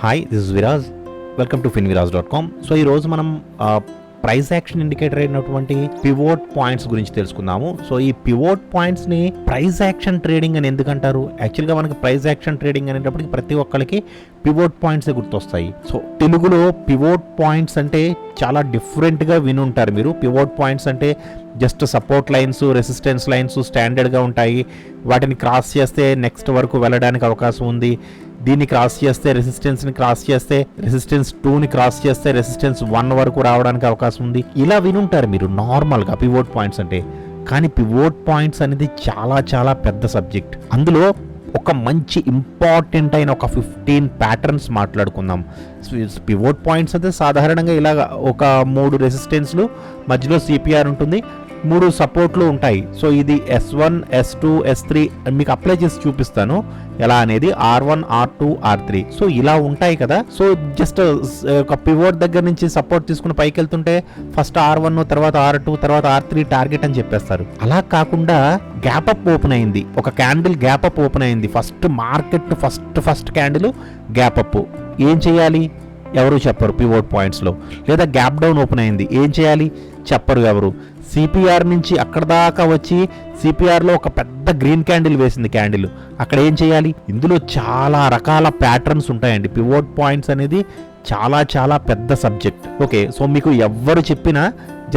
Hi, this is Viraj. Welcome to finviraz.com. So ఈరోజు మనం price action indicator అయినటువంటి pivot points గురించి తెలుసుకుందాము. సో ఈ పివోట్ పాయింట్స్ని ప్రైస్ యాక్షన్ ట్రేడింగ్ అని ఎందుకంటారు? యాక్చువల్గా మనకి ప్రైస్ యాక్షన్ ట్రేడింగ్ అనేటప్పటికి ప్రతి ఒక్కరికి పివోట్ పాయింట్స్ గుర్తొస్తాయి. సో తెలుగులో పివోట్ పాయింట్స్ అంటే చాలా డిఫరెంట్గా వినుంటారు మీరు. పివోట్ పాయింట్స్ అంటే just support lines, resistance lines స్టాండర్డ్గా ఉంటాయి. వాటిని క్రాస్ చేస్తే నెక్స్ట్ వరకు వెళ్ళడానికి అవకాశం ఉంది. దీన్ని క్రాస్ చేస్తే రెసిస్టెన్స్ని క్రాస్ చేస్తే రెసిస్టెన్స్ 2ని క్రాస్ చేస్తే రెసిస్టెన్స్ 1 వరకు రావడానికి అవకాశం ఉంది. ఇలా వినుంటారు మీరు నార్మల్గా పివోట్ పాయింట్స్ అంటే. కానీ పివోట్ పాయింట్స్ అనేది చాలా చాలా పెద్ద సబ్జెక్ట్. అందులో ఒక మంచి ఇంపార్టెంట్ అయిన ఒక 15 ప్యాటర్న్స్ మాట్లాడుకుందాం. పివోట్ పాయింట్స్ అయితే సాధారణంగా ఇలా ఒక 3 రెసిస్టెన్స్లు, మధ్యలో సిపిఆర్ ఉంటుంది, 3 సపోర్ట్లు ఉంటాయి. సో ఇది S1, S2, S3 మీకు అప్లై చేసి చూపిస్తాను ఎలా అనేది. R1, R2, R3 సో ఇలా ఉంటాయి కదా. సో జస్ట్ ఒక పివోట్ దగ్గర నుంచి సపోర్ట్ తీసుకుని పైకి వెళ్తుంటే ఫస్ట్ R1, తర్వాత R2, తర్వాత R3 టార్గెట్ అని చెప్పేస్తారు. అలా కాకుండా గ్యాప్ అప్ ఓపెన్ అయింది, ఒక క్యాండిల్ గ్యాప్ అప్ ఓపెన్ అయింది. First market first candle gap up, ఏం చేయాలి? ఎవరు చెప్పరు పివోట్ పాయింట్స్లో. లేదా గ్యాప్ డౌన్ ఓపెన్ అయింది, ఏం చేయాలి? చెప్పరు ఎవరు. సిపిఆర్ నుంచి అక్కడ దాకా వచ్చి సిపిఆర్లో ఒక పెద్ద గ్రీన్ క్యాండిల్ వేసింది క్యాండిల్, అక్కడ ఏం చేయాలి? ఇందులో చాలా రకాల ప్యాటర్న్స్ ఉంటాయండి. పివోట్ పాయింట్స్ అనేది చాలా చాలా పెద్ద సబ్జెక్ట్. ఓకే, సో మీకు ఎవ్వరు చెప్పినా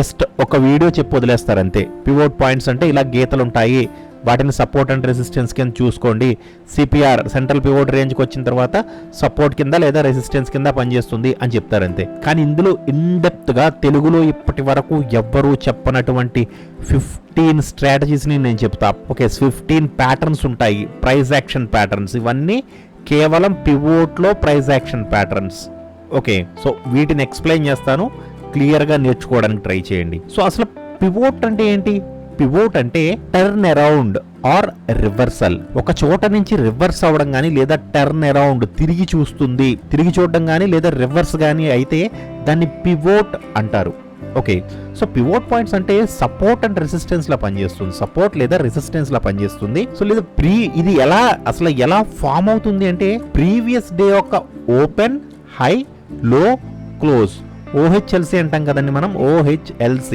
జస్ట్ ఒక వీడియో చెప్పి వదిలేస్తారు అంతే. పివోట్ పాయింట్స్ అంటే ఇలా గీతలు ఉంటాయి, వాటిని సపోర్ట్ అండ్ రెసిస్టెన్స్ కింద చూసుకోండి. సిపిఆర్ సెంట్రల్ పివోట్ రేంజ్కి వచ్చిన తర్వాత సపోర్ట్ కింద లేదా రెసిస్టెన్స్ కింద పనిచేస్తుంది అని చెప్తారంతే. కానీ ఇందులో ఇన్డెప్త్గా తెలుగులో ఇప్పటి వరకు ఎవ్వరూ చెప్పనటువంటి 15 స్ట్రాటజీస్ని నేను చెప్తా. ఓకే, 15 ప్యాటర్న్స్ ఉంటాయి, ప్రైస్ యాక్షన్ ప్యాటర్న్స్. ఇవన్నీ కేవలం పివోట్లో price action patterns. Okay, so వీటిని ఎక్స్ప్లెయిన్ చేస్తాను, క్లియర్గా నేర్చుకోవడానికి ట్రై చేయండి. సో అసలు పివోట్ అంటే ఏంటి? పివోట్ అంటే టర్న్ అరౌండ్ ఆర్ రివర్సల్. ఒక చోట నుంచి రివర్స్ అవ్వడం కానీ లేదా టర్న్ అరౌండ్ తిరిగి చూడడం కానీ లేదా రివర్స్ కానీ అయితే దాన్ని పివోట్ అంటారు. ఓకే, సో పివోట్ పాయింట్స్ అంటే సపోర్ట్ అండ్ రెసిస్టెన్స్ లా పనిచేస్తుంది, సపోర్ట్ లేదా రెసిస్టెన్స్ లా పనిచేస్తుంది. సో లేదా ఇది ఎలా ఫామ్ అవుతుంది అంటే ప్రీవియస్ డే యొక్క ఓపెన్, హై, లో, క్లోజ్, OHLC అంటాం కదండి మనం. OHLC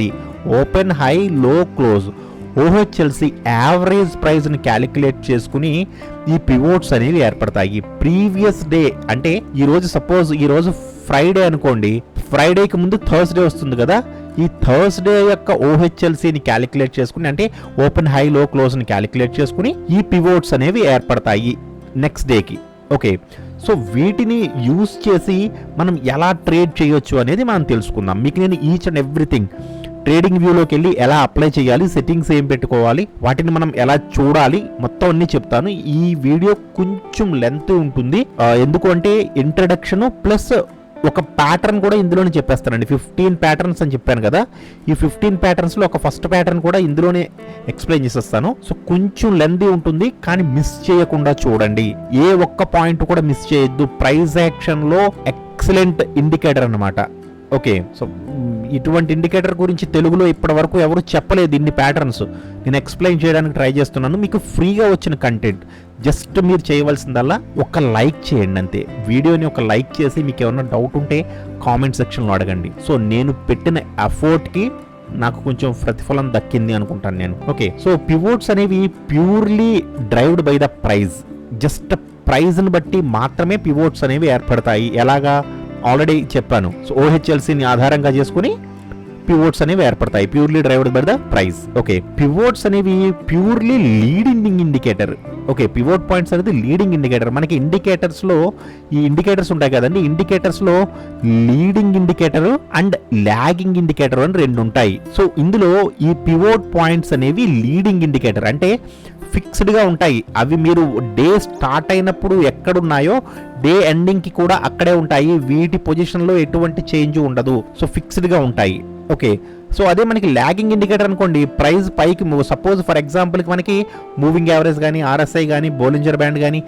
ఓపెన్, హై, లో, క్లోజ్. OHLC యావరేజ్ ప్రైస్ని క్యాలిక్యులేట్ చేసుకుని ఈ పివోట్స్ అనేవి ఏర్పడతాయి. ప్రీవియస్ డే అంటే ఈరోజు ఫ్రైడే అనుకోండి, ఫ్రైడేకి ముందు థర్స్డే వస్తుంది కదా. ఈ థర్స్డే యొక్క OHLCని క్యాలిక్యులేట్ చేసుకుని, అంటే ఓపెన్, హై, లో, క్లోజ్ని క్యాలిక్యులేట్ చేసుకుని ఈ పివోట్స్ అనేవి ఏర్పడతాయి నెక్స్ట్ డేకి. ఓకే, సో వీటిని యూస్ చేసి మనం ఎలా ట్రేడ్ చేయొచ్చు అనేది మనం తెలుసుకుందాం. మీకు నేను ఈచ్ అండ్ ఎవ్రీథింగ్ ట్రేడింగ్ వ్యూలోకి వెళ్ళి ఎలా అప్లై చేయాలి, సెట్టింగ్స్ ఏం పెట్టుకోవాలి, వాటిని మనం ఎలా చూడాలి, మొత్తం అన్ని చెప్తాను. ఈ వీడియో కొంచెం లెంత్ ఉంటుంది, ఎందుకు అంటే ఇంట్రడక్షన్ ప్లస్ ఒక ప్యాటర్న్ కూడా ఇందులోనే చెప్పేస్తానండి. 15 ప్యాటర్న్స్ అని చెప్పాను కదా. ఈ 15 ప్యాటర్న్స్లో ఒక ఫస్ట్ ప్యాటర్న్ కూడా ఇందులోనే ఎక్స్ప్లెయిన్ చేసేస్తాను. సో కొంచెం లెంతీ ఉంటుంది, కానీ మిస్ చేయకుండా చూడండి. ఏ ఒక్క పాయింట్ కూడా మిస్ చేయొద్దు. ప్రైస్ యాక్షన్లో ఎక్సలెంట్ ఇండికేటర్ అన్నమాట. ఓకే, సో ఇటువంటి ఇండికేటర్ గురించి తెలుగులో ఇప్పటి వరకు ఎవరు చెప్పలేదు. ఇన్ని ప్యాటర్న్స్ నేను ఎక్స్ప్లెయిన్ చేయడానికి ట్రై చేస్తున్నాను. మీకు ఫ్రీగా వచ్చిన కంటెంట్. జస్ట్ మీరు చేయవలసిందల్లా ఒక లైక్ చేయండి అంతే. వీడియోని ఒక లైక్ చేసి మీకు ఏమన్నా డౌట్ ఉంటే కామెంట్ సెక్షన్లో అడగండి. సో నేను పెట్టిన ఎఫర్ట్కి నాకు కొంచెం ప్రతిఫలం దక్కింది అనుకుంటాను నేను. ఓకే, సో పివోట్స్ అనేవి purely driven by the price. Just ప్రైజ్ని బట్టి మాత్రమే పివోట్స్ అనేవి ఏర్పడతాయి. ఎలాగా ఆల్రెడీ చెప్పాను. సో OHLCని ఆధారంగా చేసుకుని పివోట్స్ అనేవి ఏర్పడతాయి, purely driven by the price. Okay, pivots అనేవి purely leading indicator. Okay, pivot points అనేది లీడింగ్ ఇండికేటర్. మనకి ఇండికేటర్స్లో ఈ ఇండికేటర్స్ ఉంటాయి కదండి. ఇండికేటర్స్లో leading indicator and lagging indicator అని 2 ఉంటాయి. సో ఇందులో ఈ పివోట్ పాయింట్స్ అనేవి లీడింగ్ ఇండికేటర్ అంటే ఫిక్స్డ్గా ఉంటాయి. అవి మీరు డే స్టార్ట్ అయినప్పుడు ఎక్కడున్నాయో డే ఎండింగ్కి కూడా అక్కడే ఉంటాయి. వీటి పొజిషన్లో ఎటువంటి చేంజ్ ఉండదు. సో ఫిక్స్డ్గా ఉంటాయి. ఓకే, సో అదే మనకి లాగింగ్ ఇండికేటర్ అనుకోండి, ప్రైస్ పైకి సపోజ్ ఫర్ ఎగ్జాంపుల్కి మనకి మూవింగ్ యావరేజ్ కానీ, RSI కానీ, బోలింజర్ బ్యాండ్ కానీ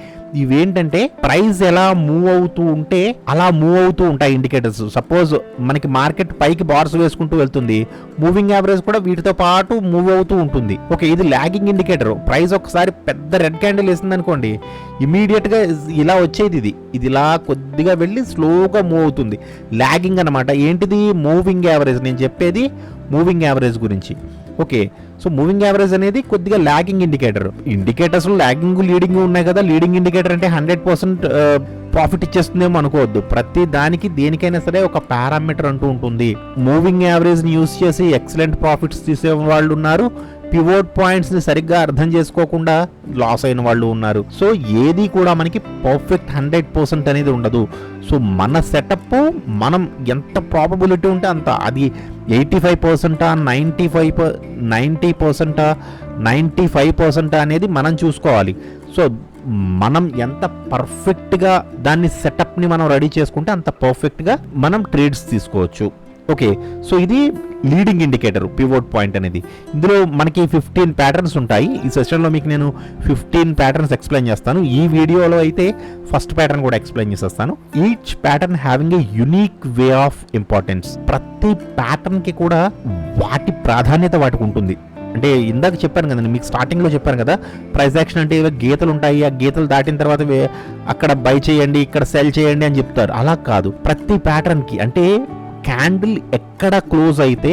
ఇవేంటంటే ప్రైస్ ఎలా మూవ్ అవుతూ ఉంటే అలా మూవ్ అవుతూ ఉంటాయి ఇండికేటర్స్. సపోజ్ మనకి మార్కెట్ పైకి బార్స్ వేసుకుంటూ వెళ్తుంది, మూవింగ్ యావరేజ్ కూడా వీటితో పాటు మూవ్ అవుతూ ఉంటుంది. ఓకే, ఇది లాగింగ్ ఇండికేటర్. ప్రైస్ ఒకసారి పెద్ద రెడ్ క్యాండిల్ వేసింది అనుకోండి, ఇమీడియట్ గా ఇలా వచ్చేది ఇది ఇలా కొద్దిగా వెళ్ళి స్లోగా మూవ్ అవుతుంది. లాగింగ్ అన్నమాట. ఏంటిది? Moving average. నేను చెప్పేది మూవింగ్ యావరేజ్ గురించి. ఓకే, సో మూవింగ్ యావరేజ్ అనేది కొద్దిగా lagging indicator. Indicators lagging leading ఉన్నాయి కదా. లీడింగ్ ఇండికేటర్ అంటే 100% ప్రాఫిట్ ఇచ్చేస్తుందేమో అనుకోవద్దు. ప్రతి దానికి దేనికైనా సరే ఒక పారామీటర్ అంటూ ఉంటుంది. మూవింగ్ యావరేజ్ ని యూస్ చేసి ఎక్సలెంట్ ప్రాఫిట్స్ తీసే వాళ్ళు ఉన్నారు, పివోట్ పాయింట్స్ ని సరిగ్గా అర్థం చేసుకోకుండా లాస్ అయిన వాళ్ళు ఉన్నారు. సో ఏది కూడా మనకి పర్ఫెక్ట్ 100% అనేది ఉండదు. సో మన సెటప్ మనం ఎంత ప్రాబబిలిటీ ఉంటే అంత, అది 85%, 90%, 95% అనేది మనం చూసుకోవాలి. సో మనం ఎంత పర్ఫెక్ట్గా దాన్ని సెటప్ని మనం రెడీ చేసుకుంటే అంత పర్ఫెక్ట్గా మనం ట్రేడ్స్ తీసుకోవచ్చు. ఓకే, సో ఇది లీడింగ్ ఇండికేటర్ పివోట్ పాయింట్ అనేది. ఇందులో మనకి 15 ప్యాటర్న్స్ ఉంటాయి. ఈ సెషన్లో మీకు నేను 15 ప్యాటర్న్స్ ఎక్స్ప్లెయిన్ చేస్తాను. ఈ వీడియోలో అయితే ఫస్ట్ ప్యాటర్న్ కూడా ఎక్స్ప్లెయిన్ చేసేస్తాను. Each pattern having a unique way of importance. ప్రతి ప్యాటర్న్కి కూడా వాటి ప్రాధాన్యత వాటికి ఉంటుంది. అంటే ఇందాక చెప్పాను కదండి, మీకు స్టార్టింగ్లో చెప్పాను కదా, ప్రైస్ యాక్షన్ అంటే గీతలు ఉంటాయి, ఆ గీతలు దాటిన తర్వాత అక్కడ బై చేయండి, ఇక్కడ సెల్ చేయండి అని చెప్తారు. అలా కాదు. ప్రతి ప్యాటర్న్కి అంటే క్యాండిల్ ఎక్కడ క్లోజ్ అయితే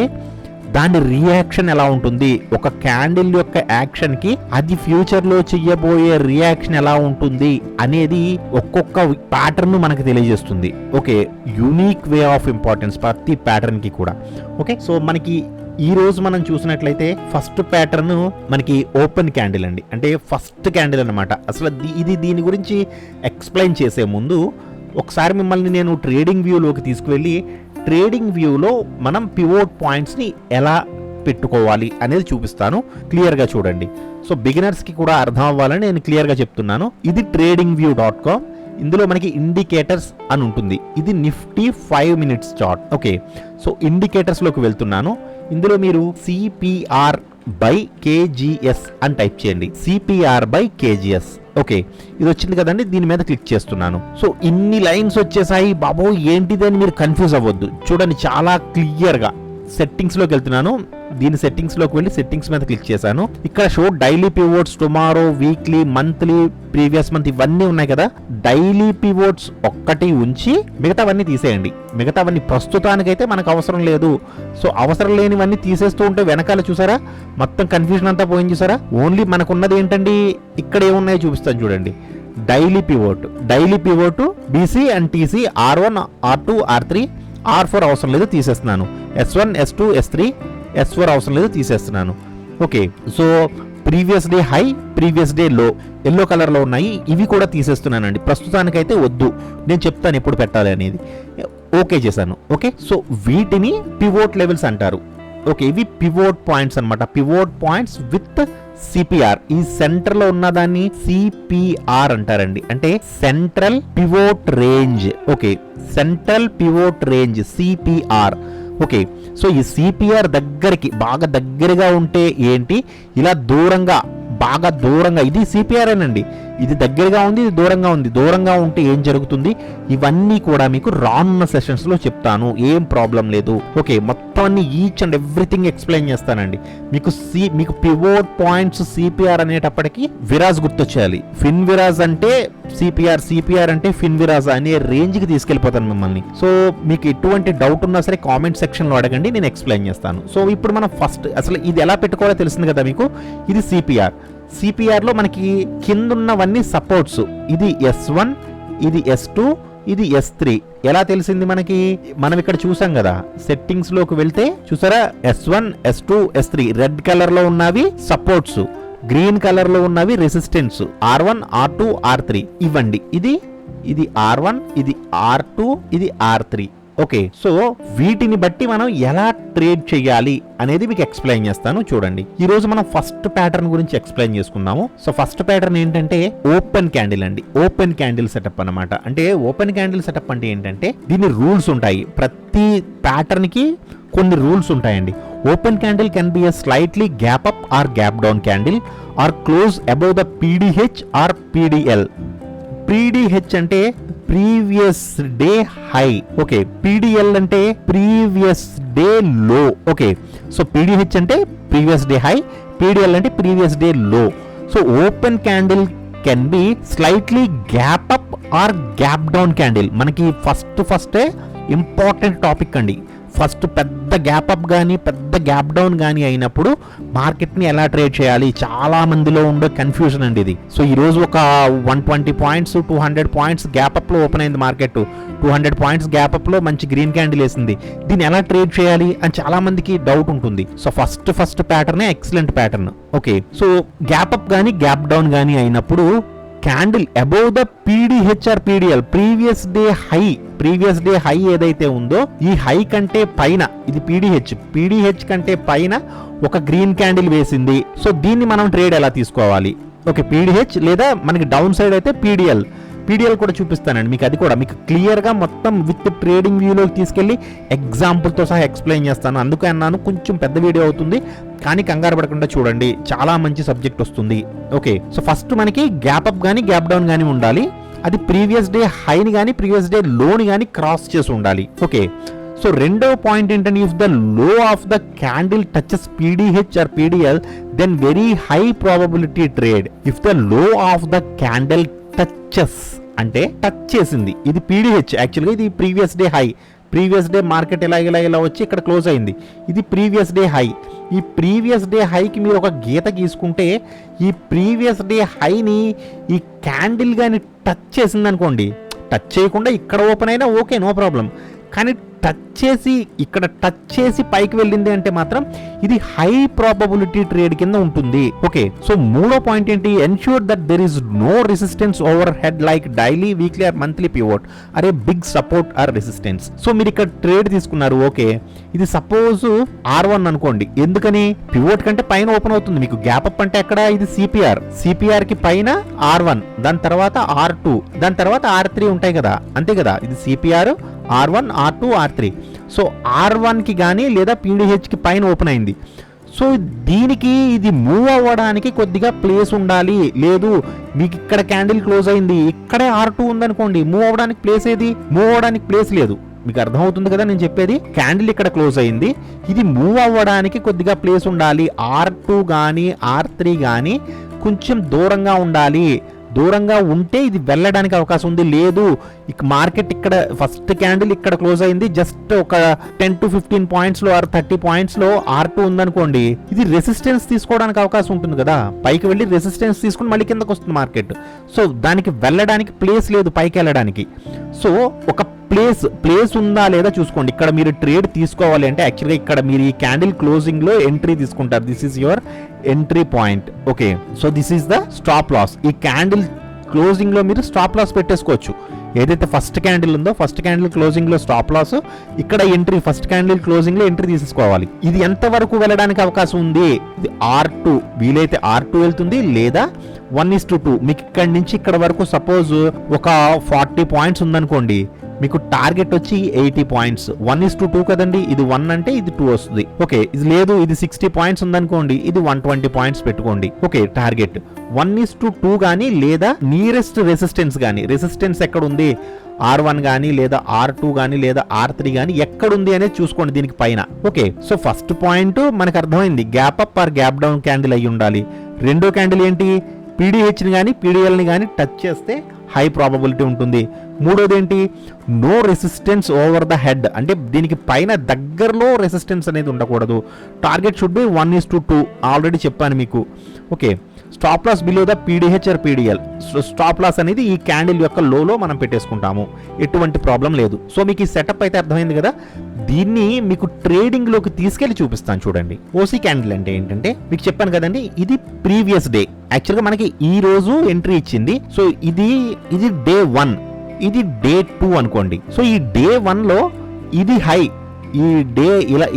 దాని రియాక్షన్ ఎలా ఉంటుంది, ఒక క్యాండిల్ యొక్క యాక్షన్ కి అది ఫ్యూచర్ లో చెయ్యబోయే రియాక్షన్ ఎలా ఉంటుంది అనేది ఒక్కొక్క ప్యాటర్న్ మనకి తెలియజేస్తుంది. Okay, unique way of importance ప్రతి ప్యాటర్న్ కి కూడా. ఓకే, సో మనకి ఈ రోజు మనం చూసినట్లయితే ఫస్ట్ ప్యాటర్న్ మనకి ఓపెన్ క్యాండిల్ అండి. అంటే ఫస్ట్ క్యాండిల్ అన్నమాట. అసలు ఇది దీని గురించి ఎక్స్ప్లెయిన్ చేసే ముందు ఒకసారి మిమ్మల్ని నేను ట్రేడింగ్ వ్యూలోకి తీసుకువెళ్ళి ట్రేడింగ్ వ్యూలో మనం పివోట్ పాయింట్స్ని ఎలా పెట్టుకోవాలి అనేది చూపిస్తాను. క్లియర్గా చూడండి. సో బిగినర్స్కి కూడా అర్థం అవ్వాలని నేను క్లియర్గా చెప్తున్నాను. ఇది tradingview.com. ఇందులో మనకి ఇండికేటర్స్ అని ఉంటుంది. ఇది Nifty 5 minutes chart. Okay, so ఇండికేటర్స్లోకి వెళ్తున్నాను. ఇందులో మీరు CPR/KGS అని టైప్ చేయండి. CPR/KGS. ఓకే, ఇది వచ్చింది కదండి, దీని మీద క్లిక్ చేస్తున్నాను. సో ఇన్ని లైన్స్ వచ్చేసాయి బాబో ఏంటిది అని మీరు కన్ఫ్యూజ్ అవ్వద్దు. చూడండి, చాలా క్లియర్గా సెట్టింగ్స్లోకి వెళ్తున్నాను. దీని సెట్టింగ్స్లోకి వెళ్ళి సెట్టింగ్స్ మీద క్లిక్ చేశాను. ఇక్కడ show daily pivots, tomorrow, weekly, monthly, previous month ఇవన్నీ ఉన్నాయి కదా. డైలీ పివోట్స్ ఒక్కటి ఉంచి మిగతావన్నీ తీసేయండి. మిగతావన్నీ ప్రస్తుతానికైతే మనకు అవసరం లేదు. సో అవసరం లేనివన్నీ తీసేస్తూ ఉంటే వెనకాల చూసారా మొత్తం కన్ఫ్యూజన్ అంతా పోయింది చూసారా. ఓన్లీ మనకున్నది ఏంటండి, ఇక్కడ ఏమున్నాయో చూపిస్తాను చూడండి. Daily pivot BC and TC, R1, R2, R3, R4 అవసరం లేదు తీసేస్తున్నాను. S1, S2, S3, S4 అవసరం లేదు తీసేస్తున్నాను. Okay, so previous day high, previous day లో ఎల్లో కలర్లో ఉన్నాయి, ఇవి కూడా తీసేస్తున్నానండి. ప్రస్తుతానికైతే వద్దు, నేను చెప్తాను ఎప్పుడు పెట్టాలి అనేది. ఓకే చేశాను. ఓకే, సో వీటిని పివోట్ లెవెల్స్ అంటారు. ఓకే, ఇవి పివోట్ పాయింట్స్ అన్నమాట. Pivot points with CPR. ఈ సెంటర్ లో ఉన్న దాన్ని CPR అంటారండి. అంటే central pivot range. Okay, central pivot range CPR. Okay, so ఈ CPR దగ్గరికి బాగా దగ్గరగా ఉంటే ఏంటి, ఇలా దూరంగా బాగా దూరంగా, ఇది CPR ఏనండి. ఇది దగ్గరగా ఉంది, ఇది దూరంగా ఉంది. దూరంగా ఉంటే ఏం జరుగుతుంది, ఇవన్నీ కూడా మీకు రానున్న సెషన్స్ లో చెప్తాను, ఏం ప్రాబ్లం లేదు. ఓకే, మొత్తం అన్ని ఈచ్ అండ్ ఎవ్రీథింగ్ ఎక్స్ప్లెయిన్ చేస్తానండి. మీకు పివోట్ పాయింట్స్ CPR అనేటప్పటికి విరాజ్ గుర్తొచ్చేయాలి. ఫిన్ విరాజ్ అంటే CPR అంటే ఫిన్ విరాజ్ అనే రేంజ్ కి తీసుకెళ్లిపోతాను మిమ్మల్ని. సో మీకు ఎటువంటి డౌట్ ఉన్నా సరే కామెంట్ సెక్షన్ లో అడగండి, నేను ఎక్స్ప్లెయిన్ చేస్తాను. సో ఇప్పుడు మనం ఫస్ట్ అసలు ఇది ఎలా పెట్టుకోవాలో తెలిసింది కదా మీకు. ఇది CPR లో మనకి కిందున్నవన్నీ సపోర్ట్స్. ఇది S1, ఇది S2, ఇది S3. ఎలా తెలిసింది మనకి, మనం ఇక్కడ చూసాం కదా సెట్టింగ్స్ లోకి వెళ్తే చూసారా, S1, S2, S3 red colour లో ఉన్నవి సపోర్ట్స్, గ్రీన్ కలర్ లో ఉన్నవి రెసిస్టెన్స్. R1, R2, R3 ఇవ్వండి. ఇది R1, ఇది R2, ఇది R3. ఓకే, సో వీటిని బట్టి మనం ఎలా ట్రేడ్ చేయాలి అనేది మీకు ఎక్స్ప్లెయిన్ చేస్తాను. చూడండి, ఈ రోజు మనం ఫస్ట్ ప్యాటర్న్ గురించి ఎక్స్ప్లెయిన్ చేసుకుందాము. సో ఫస్ట్ ప్యాటర్న్ ఏంటంటే ఓపెన్ క్యాండిల్ అండి. ఓపెన్ క్యాండిల్ సెటప్ అన్నమాట. అంటే ఓపెన్ క్యాండిల్ సెటప్ అంటే ఏంటంటే దీని రూల్స్ ఉంటాయి. ప్రతి ప్యాటర్న్ కి కొన్ని రూల్స్ ఉంటాయండి. Open candle can be a slightly gap up or gap down candle or close above the PDH or PDL. PDH అంటే previous day high, okay. PDL అంటే previous day low, okay. So PDH అంటే previous day high, PDL అంటే previous day low. So open candle can be slightly gap up or gap down candle. మనకి ఫస్టే important topic అండి. First పెద్ద gap up కానీ పెద్ద gap down కానీ అయినప్పుడు మార్కెట్ని ఎలా ట్రేడ్ చేయాలి, చాలా మందిలో ఉండే కన్ఫ్యూజన్ అండి ఇది. సో ఈరోజు ఒక 120 పాయింట్స్ 200 పాయింట్స్ గ్యాప్ అప్లో ఓపెన్ అయింది మార్కెట్. 200 పాయింట్స్ గ్యాప్ అప్లో మంచి గ్రీన్ క్యాండిల్ వేసింది. దీన్ని ఎలా ట్రేడ్ చేయాలి అని చాలా మందికి డౌట్ ఉంటుంది. సో ఫస్ట్ ప్యాటర్నే excellent pattern, okay. So gap up కానీ గ్యాప్ డౌన్ కానీ అయినప్పుడు candle above the PDH or PDL previous day high ఏదైతే ఉందో ఈ హై కంటే పైన, ఇది పీడిహెచ్ కంటే పైన ఒక గ్రీన్ క్యాండిల్ వేసింది. సో దీన్ని మనం ట్రేడ్ ఎలా తీసుకోవాలి, ఓకే. పీడిహెచ్ లేదా మనకి డౌన్ సైడ్ అయితే పీడిఎల్ కూడా చూపిస్తానండి మీకు. అది కూడా మీకు క్లియర్గా మొత్తం విత్ ట్రేడింగ్ వ్యూలోకి తీసుకెళ్ళి ఎగ్జాంపుల్తో సహా ఎక్స్ప్లెయిన్ చేస్తాను. అందుకే అన్నాను కొంచెం పెద్ద వీడియో అవుతుంది, కానీ కంగారు పడకుండా చూడండి, చాలా మంచి సబ్జెక్ట్ వస్తుంది, ఓకే. సో ఫస్ట్ మనకి గ్యాప్ అప్ కానీ గ్యాప్ డౌన్ కానీ ఉండాలి. అది ప్రీవియస్ డే హైని కానీ ప్రీవియస్ డే లోని కానీ క్రాస్ చేసి ఉండాలి, ఓకే. సో రెండో పాయింట్ ఏంటంటే, if the low of the candle touches PDH or PDL then very high probability trade. If the low of the candle touches అంటే టచ్ చేసింది, ఇది పీడిహెచ్, యాక్చువల్గా ఇది previous day high. Previous day market ఇలా వచ్చి ఇక్కడ close అయింది, ఇది ప్రీవియస్ డే హై. ఈ ప్రీవియస్ డే హైకి మీరు ఒక గీత గీసుకుంటే ఈ ప్రీవియస్ డే హైని ఈ క్యాండిల్ కానీ టచ్ చేసింది అనుకోండి, టచ్ చేయకుండా ఇక్కడ ఓపెన్ అయినా ఓకే, నో ప్రాబ్లం. కానీ ఇక్కడ టచ్ చేసి పైకి వెళ్ళింది అంటే మాత్రం ఇది హై ప్రాబబిలిటీ ట్రేడ్ కింద ఉంటుంది, ఓకే. సో మూడో పాయింట్ ఏంటి, ensure that there is no resistance overhead like daily, weekly or monthly pivot are big support or resistance. So మీరు ఇక్కడ ట్రేడ్ తీసుకున్నారు, ఓకే. ఇది సపోజ్ R1 అనుకోండి, ఎందుకని పివోట్ కంటే పైన ఓపెన్ అవుతుంది. మీకు గ్యాప్ అప్ అంటే అక్కడ ఇది సిపిఆర్ కి పైన R1, దాని తర్వాత R2, దాని తర్వాత R3 ఉంటాయి కదా, అంతే కదా. ఇది CPR, R1, R2, R3. So R1కి కానీ లేదా పీడిహెచ్కి పైన ఓపెన్ అయింది. సో దీనికి ఇది మూవ్ అవ్వడానికి కొద్దిగా ప్లేస్ ఉండాలి. లేదు మీకు ఇక్కడ క్యాండిల్ క్లోజ్ అయింది, ఇక్కడే R2 ఉందనుకోండి, మూవ్ అవ్వడానికి ప్లేస్ లేదు. మీకు అర్థమవుతుంది కదా నేను చెప్పేది. క్యాండిల్ ఇక్కడ క్లోజ్ అయింది, ఇది మూవ్ అవ్వడానికి కొద్దిగా ప్లేస్ ఉండాలి. R2 కానీ R3 కానీ కొంచెం దూరంగా ఉండాలి. దూరంగా ఉంటే ఇది వెళ్ళడానికి అవకాశం ఉంది. లేదు ఇక మార్కెట్ ఇక్కడ ఫస్ట్ క్యాండిల్ ఇక్కడ క్లోజ్ అయింది, జస్ట్ ఒక 10 to 15 పాయింట్స్లో ఆర్ 30 పాయింట్స్లో R2 ఉందనుకోండి, ఇది రెసిస్టెన్స్ తీసుకోవడానికి అవకాశం ఉంటుంది కదా. పైకి వెళ్ళి రెసిస్టెన్స్ తీసుకుని మళ్ళీ కిందకు వస్తుంది మార్కెట్. సో దానికి వెళ్ళడానికి ప్లేస్ లేదు పైకి వెళ్ళడానికి. సో ఒక ప్లేస్ ఉందా లేదా చూసుకోండి. ఇక్కడ మీరు ట్రేడ్ తీసుకోవాలి అంటే యాక్చువల్గా ఇక్కడ మీరు ఈ క్యాండిల్ క్లోజింగ్ లో ఎంట్రీ తీసుకుంటారు. This is your entry point, okay. So this is the stop loss. ఈ క్యాండిల్ క్లోజింగ్ లో మీరు స్టాప్ లాస్ పెట్టేసుకోవచ్చు. ఏదైతే ఫస్ట్ క్యాండిల్ ఉందో ఫస్ట్ క్యాండిల్ క్లోజింగ్ లో స్టాప్ లాస్, ఇక్కడ ఎంట్రీ ఫస్ట్ క్యాండిల్ క్లోజింగ్ లో ఎంట్రీ తీసుకోవాలి. ఇది ఎంత వరకు వెళ్ళడానికి అవకాశం ఉంది, ఇది R2 వీలైతే R2 వెళ్తుంది, లేదా 1:2. మీకు ఇక్కడ నుంచి ఇక్కడ వరకు సపోజ్ ఒక 40 పాయింట్స్ ఉందనుకోండి, మీకు టార్గెట్ వచ్చి 80 పాయింట్స్. 1:2 కదండి, ఇది 1 అంటే ఇది 2 వస్తుంది, ఓకే. ఇది లేదు ఇది 60 పాయింట్స్ ఉందనుకోండి, ఇది 120 పాయింట్స్ పెట్టుకోండి, ఓకే. టార్గెట్ 1:2 కానీ లేదా నియరెస్ట్ రెసిస్టెన్స్ కానీ, రెసిస్టెన్స్ ఎక్కడ ఉంది R1 కానీ లేదా R2 కానీ లేదా R3 కానీ ఎక్కడుంది అనేది చూసుకోండి దీనికి పైన, ఓకే. సో ఫస్ట్ పాయింట్ మనకు అర్థమైంది, gap up or gap down candle అయ్యి ఉండాలి. రెండో క్యాండిల్ ఏంటి, పీడిహెచ్ని కానీ పీడిఎల్ని కానీ టచ్ చేస్తే హై ప్రాబబిలిటీ ఉంటుంది. మూడోది ఏంటి, no resistance over the head, అంటే దీనికి పైన దగ్గరలో రెసిస్టెన్స్ అనేది ఉండకూడదు. టార్గెట్ షుడ్ బి 1:2, ఆల్రెడీ చెప్పాను మీకు, okay. Stop loss below the PDH or PDL. Stop loss అనేది ఈ క్యాండిల్ యొక్క లోలో మనం పెట్టేసుకుంటాము, ఎటువంటి ప్రాబ్లం లేదు. సో మీకు ఈ సెటప్ అయితే అర్థమైంది కదా. దీన్ని మీకు ట్రేడింగ్ లోకి తీసుకెళ్లి చూపిస్తాను చూడండి. ఓసీ క్యాండిల్ అంటే ఏంటంటే మీకు చెప్పాను కదండి, ఇది ప్రీవియస్ డే. యాక్చువల్గా మనకి ఈ రోజు ఎంట్రీ ఇచ్చింది. సో ఇది డే 1, ఇది డే 2 అనుకోండి. సో ఈ డే 1 లో ఇది హై, ఈ డే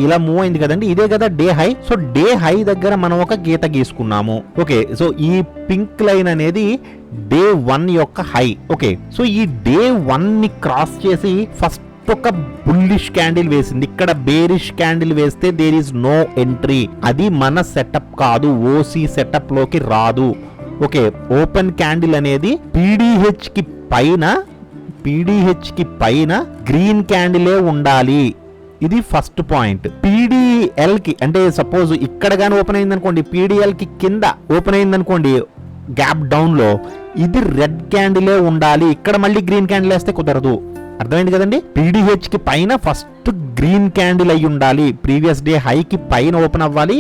ఇలా మూవ్ అయింది కదండి, ఇదే కదా day high. So day high దగ్గర మనం ఒక గీత గీసుకున్నాము, ఓకే. సో ఈ పింక్ లైన్ అనేది డే 1 యొక్క హై, ఓకే. సో ఈ డే 1 ని క్రాస్ చేసి ఫస్ట్ ఒక బుల్లిష్ క్యాండిల్ వేసింది. ఇక్కడ బేరిష్ క్యాండిల్ వేస్తే దేర్ ఈస్ నో ఎంట్రీ. అది మన సెటప్ కాదు, ఓసీ సెటప్ లోకి రాదు, ఓకే. ఓపెన్ క్యాండిల్ అనేది పీడిహెచ్ కి పైన గ్రీన్ క్యాండిలే ఉండాలి. ఇది ఫస్ట్ పాయింట్. పీడిఎల్ కి అంటే సపోజ్ ఇక్కడ గానీ ఓపెన్ అయింది అనుకోండి, పీడిఎల్ కి కింద ఓపెన్ అయింది అనుకోండి గ్యాప్ డౌన్ లో, ఇది రెడ్ క్యాండిలే ఉండాలి. ఇక్కడ మళ్ళీ గ్రీన్ క్యాండిల్ వేస్తే కుదరదు. అర్థమైంది కదండి? పీడిహెచ్ కి పైన ఫస్ట్ గ్రీన్ క్యాండిల్ అయి ఉండాలి. ప్రీవియస్ డే హైకి పైన ఓపెన్ అవ్వాలి,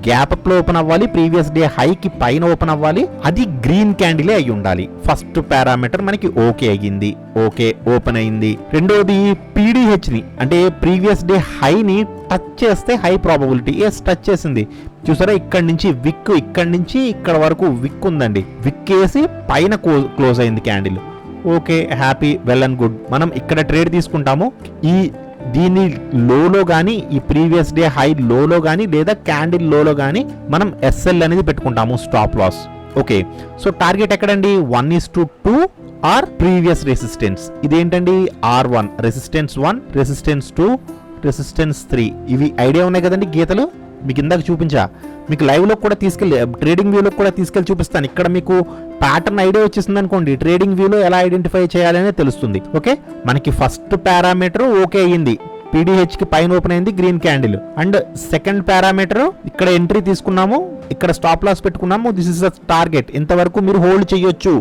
గ్యాప్ అప్ లో ఓపెన్ అవ్వాలి, ప్రీవియస్ డే హైకి పైన ఓపెన్ అవ్వాలి, అది గ్రీన్ క్యాండిలే అయి ఉండాలి. ఫస్ట్ పారామీటర్ మనకి ఓకే అయ్యింది, ఓకే ఓపెన్ అయింది. రెండోది పీడిహెచ్ ని అంటే ప్రీవియస్ డే హైని టచ్ చేస్తే హై ప్రాబబిలిటీ. ఎస్, టచ్ చేసింది. చూసారా, ఇక్కడ నుంచి విక్, ఇక్కడ నుంచి ఇక్కడ వరకు విక్ ఉందండి. విక్ వేసి పైన క్లోజ్ అయింది candle. Okay, happy, well and good. మనం ఇక్కడ ట్రేడ్ తీసుకుంటాము. దీని లోలో కానీ, ఈ ప్రీవియస్ డే హై లోలో కానీ, లేదా క్యాండిల్ లోలో కానీ మనం ఎస్ఎల్ అనేది పెట్టుకుంటాము, stop loss. Okay, so target ఎక్కడండి? 1:2 ఆర్ ప్రీవియస్ రెసిస్టెన్స్. ఇదేంటండి? R1 resistance 1, resistance 2, resistance 3. ఇవి ఐడియా ఉన్నాయి కదండి గీతలు, మీకు ఇందాక చూపించా. మీకు లైవ్ లో కూడా తీసుకెళ్ళి, ట్రేడింగ్ వ్యూలో కూడా తీసుకెళ్ళి చూపిస్తాను. ఇక్కడ మీకు ప్యాటర్న్ ఐడియా వచ్చేసింది అనుకోండి, ట్రేడింగ్ వ్యూలో ఎలా ఐడెంటిఫై చేయాలనే తెలుస్తుంది. ఓకే, మనకి ఫస్ట్ పారామీటర్ ఓకే అయ్యింది, పీడిహెచ్ కి పైన ఓపెన్ అయింది green candle. And second parameter ఇక్కడ ఎంట్రీ తీసుకున్నాము, ఇక్కడ స్టాప్ లాస్ పెట్టుకున్నాము. This is the target. ఇంతవరకు మీరు హోల్డ్ చేయొచ్చు,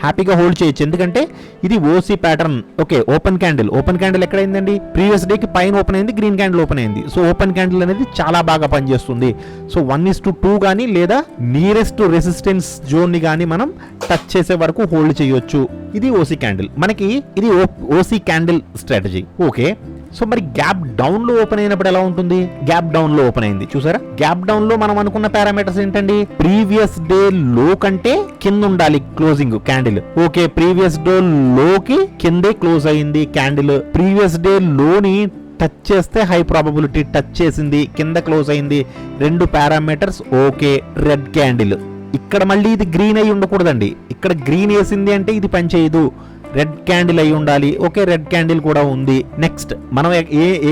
హ్యాపీగా హోల్డ్ చేయొచ్చు, ఎందుకంటే ఇది OC pattern. Okay, open candle ఎక్కడైందండి? ప్రీవియస్ డే కి పైన ఓపెన్ అయింది, గ్రీన్ క్యాండిల్ ఓపెన్ అయింది. సో ఓపెన్ క్యాండిల్ అనేది చాలా బాగా పనిచేస్తుంది. సో 1:2 కానీ లేదా నియరెస్ట్ రెసిస్టెన్స్ జోన్ ని కానీ మనం టచ్ చేసే వరకు హోల్డ్ చేయొచ్చు. ఇది ఓసీ క్యాండిల్. మనకి ఇది OC candle strategy. Okay, so మరి గ్యాప్ డౌన్ లో ఓపెన్ అయినప్పుడు ఎలా ఉంటుంది? గ్యాప్ డౌన్ లో ఓపెన్ అయింది, చూసారా? గ్యాప్ డౌన్ లో మనం అనుకున్న పారామీటర్స్ ఏంటండి? ప్రీవియస్ డే లో కంటే కింద ఉండాలి closing candle. Okay, previous day లోకి కిందే క్లోజ్ అయింది క్యాండిల్. ప్రీవియస్ డే లోని టచ్ చేస్తే హై ప్రాబబిలిటీ, టచ్ చేసింది, కింద క్లోజ్ అయింది. రెండు పారామీటర్స్ ఓకే. Red candle. ఇక్కడ మళ్ళీ ఇది గ్రీన్ అయి ఉండకూడదండి. ఇక్కడ గ్రీన్ వేసింది అంటే ఇది పనిచేయదు, రెడ్ క్యాండిల్ అయి ఉండాలి. ఓకే, రెడ్ క్యాండిల్ కూడా ఉంది. నెక్స్ట్ మనం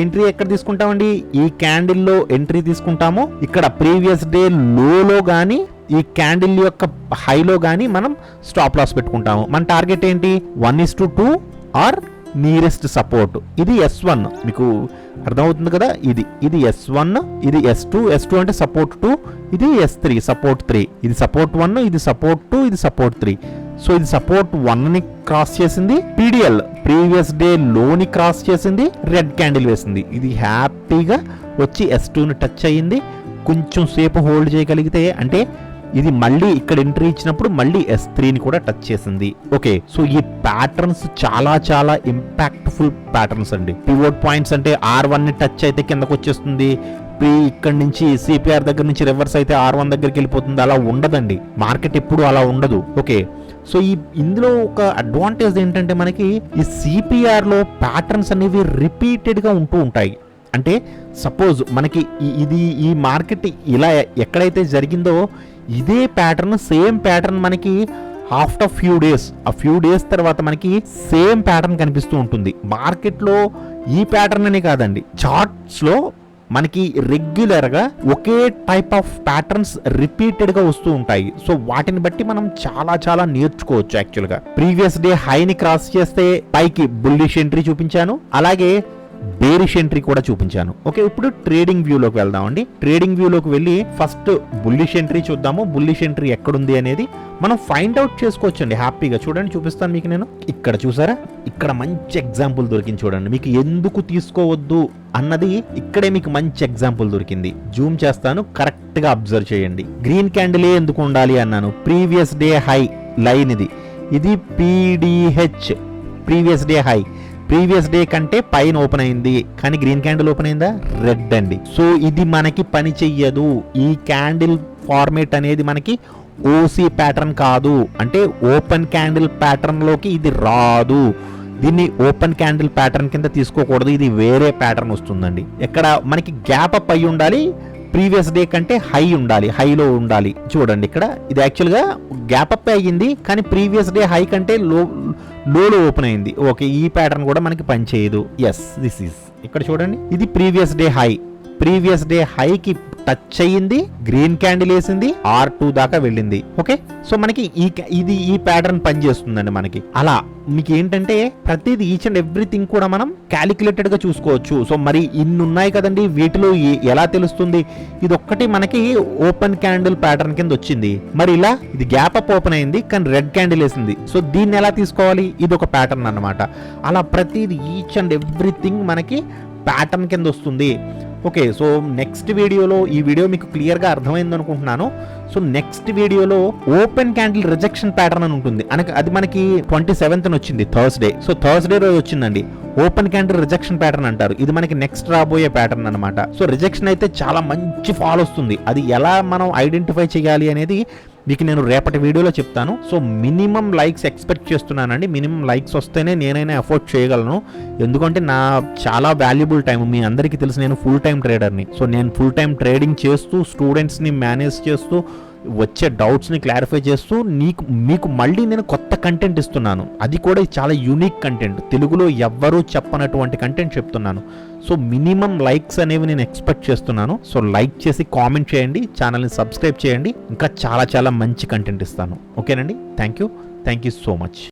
ఎంట్రీ ఎక్కడ తీసుకుంటామండి? ఈ క్యాండిల్ లో ఎంట్రీ తీసుకుంటాము. ఇక్కడ ప్రీవియస్ డే లోలో గానీ, ఈ క్యాండిల్ యొక్క హైలో గానీ మనం స్టాప్ లాస్ పెట్టుకుంటాము. మన టార్గెట్ ఏంటి? 1:2 ఆర్ నియరెస్ట్ సపోర్ట్. ఇది S1, మీకు అర్థమవుతుంది కదా? ఇది S1, ఇది S2 అంటే సపోర్ట్ 2, ఇది S3 సపోర్ట్ 3. ఇది సపోర్ట్ 1, ఇది సపోర్ట్ 2, ఇది సపోర్ట్ 3. సో ఇది సపోర్ట్ 1 ని క్రాస్ చేసింది, పీడిఎల్ ప్రీవియస్ డే లోని క్రాస్ చేసింది, రెడ్ క్యాండిల్ వేసింది. ఇది హ్యాపీగా వచ్చి S2 ని టచ్ అయ్యింది. కొంచెం సేపు హోల్డ్ చేయగలిగితే, అంటే ఇది మళ్ళీ ఇక్కడ ఎంట్రీ ఇచ్చినప్పుడు మళ్ళీ S3ని కూడా టచ్ చేసింది. ఓకే, సో ఈ ప్యాటర్న్స్ చాలా చాలా ఇంపాక్ట్ఫుల్ ప్యాటర్న్స్ అండి. పివోట్ పాయింట్స్ అంటే R1 ని టచ్ అయితే కిందకు వచ్చేస్తుంది, ఇక్కడ నుంచి సిపిఆర్ దగ్గర నుంచి రివర్స్ అయితే R1 దగ్గరికి వెళ్ళిపోతుంది. అలా ఉండదండి, మార్కెట్ ఎప్పుడు అలా ఉండదు. ఓకే, సో ఇందులో ఒక అడ్వాంటేజ్ ఏంటంటే మనకి ఈ సిపిఆర్ లో ప్యాటర్న్స్ అనేవి రిపీటెడ్ గా ఉంటూ ఉంటాయి. అంటే సపోజ్ మనకి ఈ మార్కెట్ ఇలా ఎక్కడైతే జరిగిందో ఇదే ప్యాటర్న్, సేమ్ ప్యాటర్న్ మనకి ఆఫ్టర్ ఫ్యూ డేస్ తర్వాత మనకి సేమ్ ప్యాటర్న్ కనిపిస్తూ ఉంటుంది మార్కెట్లో. ఈ ప్యాటర్న్ అనే కాదండి, చార్ట్స్ లో మనకి రెగ్యులర్ గా ఒకే టైప్ ఆఫ్ ప్యాటర్న్స్ రిపీటెడ్ గా వస్తూ ఉంటాయి. సో వాటిని బట్టి మనం చాలా చాలా నేర్చుకోవచ్చు. యాక్చువల్ గా ప్రీవియస్ డే హైని క్రాస్ చేస్తే పైకి బుల్లిష్ ఎంట్రీ చూపించాను, అలాగే బేరిష్ ఎంట్రీ కూడా చూపించాను. ఓకే, ఇప్పుడు ట్రేడింగ్ వ్యూలోకి వెళ్దామండి. ట్రేడింగ్ వ్యూలోకి వెళ్ళి ఫస్ట్ బుల్లిష్ ఎంట్రీ చూద్దాము. బుల్లిష్ ఎంట్రీ ఎక్కడుంది అనేది మనం ఫైండ్ అవుట్ చేసుకోవచ్చండి హ్యాపీగా. చూడండి, చూపిస్తాను మీకు నేను. ఇక్కడ చూసారా, ఇక్కడ మంచి ఎగ్జాంపుల్ దొరికింది చూడండి. మీకు ఎందుకు తీసుకోవద్దు అన్నది ఇక్కడే మీకు మంచి ఎగ్జాంపుల్ దొరికింది. జూమ్ చేస్తాను, కరెక్ట్ గా అబ్జర్వ్ చేయండి. గ్రీన్ క్యాండిలే ఎందుకు ఉండాలి అన్నాను? ప్రీవియస్ డే హై లైన్ ఇది PDH previous day high. Previous day కంటే పైన ఓపెన్ అయింది, కానీ గ్రీన్ క్యాండిల్ ఓపెన్ అయిందా? రెడ్ అండి. సో ఇది మనకి పని చెయ్యదు. ఈ క్యాండిల్ ఫార్మేట్ అనేది మనకి ఓసీ ప్యాటర్న్ కాదు, అంటే ఓపెన్ క్యాండిల్ ప్యాటర్న్ లోకి ఇది రాదు. దీన్ని ఓపెన్ క్యాండిల్ ప్యాటర్న్ కింద తీసుకోకూడదు, ఇది వేరే ప్యాటర్న్ వస్తుందండి. ఎక్కడ మనకి గ్యాప్ అప్ అయి ఉండాలి, ప్రీవియస్ డే కంటే హై ఉండాలి, హైలో ఉండాలి. చూడండి, ఇక్కడ ఇది యాక్చువల్గా గ్యాప్ అప్ అయ్యింది, కానీ ప్రీవియస్ డే హై కంటే లోలో ఓపెన్ అయింది. ఓకే, ఈ ప్యాటర్న్ కూడా మనకి పనిచేయదు. ఎస్, దిస్ ఈస్ ఇక్కడ చూడండి, ఇది previous day high. Previous day హైకి టచ్ అయ్యింది, గ్రీన్ క్యాండిల్ వేసింది, R2 దాకా వెళ్ళింది. ఓకే, సో మనకి ఈ ప్యాటర్న్ పనిచేస్తుందండి మనకి. అలా మీకు ఏంటంటే ప్రతిదీ ఈచ్ అండ్ ఎవ్రీథింగ్ కూడా మనం క్యాలిక్యులేటెడ్ గా చూసుకోవచ్చు. సో మరి ఇన్ని ఉన్నాయి కదండి, వీటిలో ఎలా తెలుస్తుంది? ఇది ఒక్కటి మనకి ఓపెన్ క్యాండిల్ ప్యాటర్న్ కింద వచ్చింది. మరి ఇలా ఇది గ్యాప్ అప్ ఓపెన్ అయింది కానీ రెడ్ క్యాండిల్ వేసింది. సో దీన్ని ఎలా తీసుకోవాలి? ఇది ఒక ప్యాటర్న్ అన్నమాట. అలా ప్రతిదీ ఈచ్ అండ్ ఎవ్రీథింగ్ మనకి ప్యాటర్న్ కింద వస్తుంది. ఓకే, సో నెక్స్ట్ వీడియోలో ఈ వీడియో మీకు క్లియర్గా అర్థమైంది అనుకుంటున్నాను. సో నెక్స్ట్ వీడియోలో ఓపెన్ క్యాండిల్ రిజెక్షన్ ప్యాటర్న్ అని ఉంటుంది. అది మనకి 27th వచ్చింది, థర్స్డే. సో థర్స్డే రోజు వచ్చిందండి. ఓపెన్ క్యాండిల్ రిజెక్షన్ ప్యాటర్న్ అంటారు. ఇది మనకి నెక్స్ట్ రాబోయే ప్యాటర్న్ అనమాట. సో రిజెక్షన్ అయితే చాలా మంచి ఫాల్ వస్తుంది. అది ఎలా మనం ఐడెంటిఫై చేయాలి అనేది మీకు నేను రేపటి వీడియోలో చెప్తాను. సో మినిమం లైక్స్ ఎక్స్పెక్ట్ చేస్తున్నానండి. మినిమం లైక్స్ వస్తేనే నేనైనా అఫోర్డ్ చేయగలను. ఎందుకంటే నా చాలా వాల్యుబుల్ టైం, మీ అందరికీ తెలుసు నేను ఫుల్ టైం ట్రేడర్ని. సో నేను ఫుల్ టైం ట్రేడింగ్ చేస్తూ స్టూడెంట్స్ని మేనేజ్ చేస్తూ వచ్చే డౌట్స్ని క్లారిఫై చేస్తూ మీకు మళ్ళీ నేను కొత్త కంటెంట్ ఇస్తున్నాను. అది కూడా చాలా యూనిక్ కంటెంట్, తెలుగులో ఎవ్వరూ చెప్పనటువంటి కంటెంట్ చెప్తున్నాను. సో మినిమం లైక్స్ అనేవి నేను ఎక్స్పెక్ట్ చేస్తున్నాను. సో లైక్ చేసి కామెంట్ చేయండి, ఛానల్ని సబ్స్క్రైబ్ చేయండి. ఇంకా చాలా చాలా మంచి కంటెంట్ ఇస్తాను. ఓకేనండి, థ్యాంక్ యూ సో మచ్.